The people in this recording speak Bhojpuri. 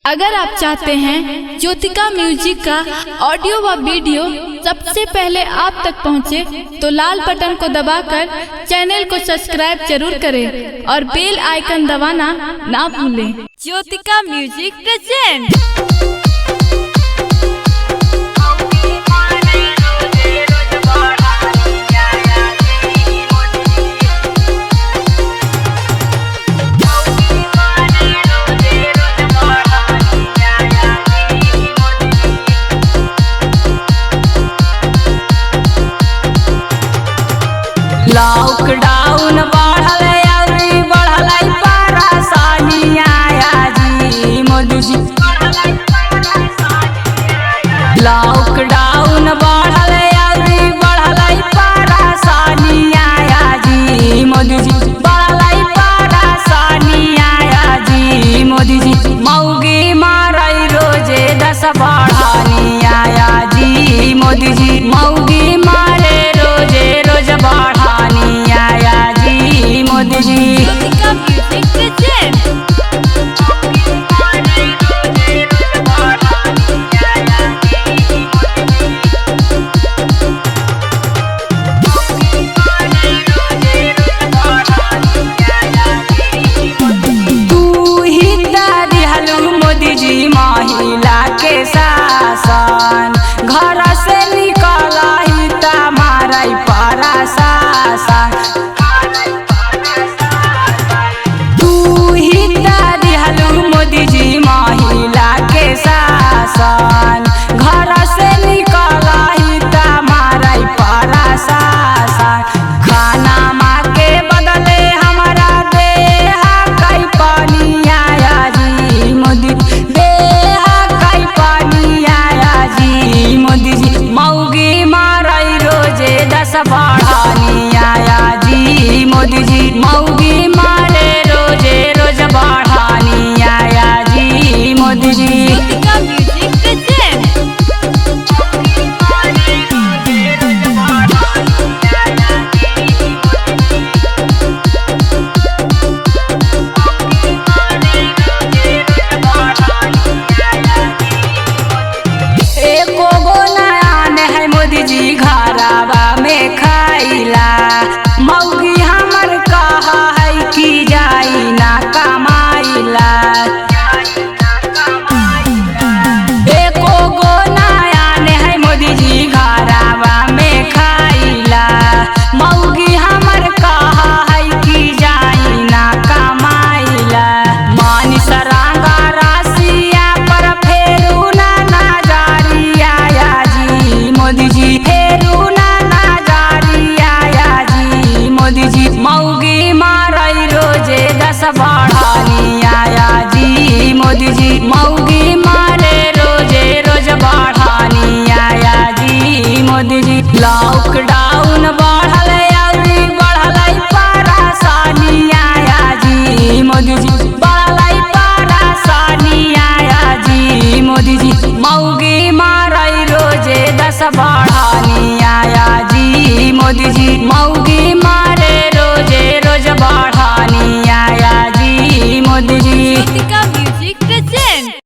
अगर आप चाहते हैं ज्योतिका म्यूजिक का ऑडियो व वीडियो सबसे पहले आप तक पहुंचे, तो लाल बटन को दबाकर चैनल को सब्सक्राइब जरूर करें और बेल आइकन दबाना ना भूलें। Jyotika music present. लॉकडाउन बढ़ल अउरी बढ़ल परेशानी आया जी मोदी जी। लॉकडाउन बढ़ल अउरी बढ़ल परेशानी आया जी मोदी जी। बढ़ल परेशानी आया जी मोदी जी। मौगी मारई रोजे 10 बढ़ानी आया जी मोदी जी। मौगी मारे रोजे रोज बढ़ानी आया जी मोदी जी। Jyotika music present. महिला के शासन घर से निकल ही तमारई प्रशासन। तू ही दिहलू मोदी जी महिला के शासन घर से निकल ही तमारई प्रशासन। खाना माँ के बदले हमारा देह कई पानी आया जी मोदी। मौगी मारई रोजे 10 बढ़ानी आया जी मोदी जी। मौगी मारे रोजे रोज बढ़ानी आया जी मोदी जी। Jyotika music present. जी घरावा में खाइला मौगी हमर कहा है कि जाई ना कमाइला। एको गो नया ने है मोदी जी घरावा में खाइला मौगी हमर कहा है कि जाई ना कमाइला। मानी सरांगा राशिया पर फेरू ना नजारी आया जी मोदी जी। मौगी मारई रोजे 10 बढ़ानी आया जी मोदी जी। मौगी मारे रोजे रोज बढ़ानी आया जी मोदी जी। लॉकडाउन बढ़ल अउरी बढ़ल परेशानी आया जी मोदी जी। बढ़ल परेशानी आया जी मोदी जी। मौगी मारई रोजे 10 बढ़ानी आया जी मोदी जी। मौगी मारे रोजे रोज बढ़ानी आया जी मोदी जी।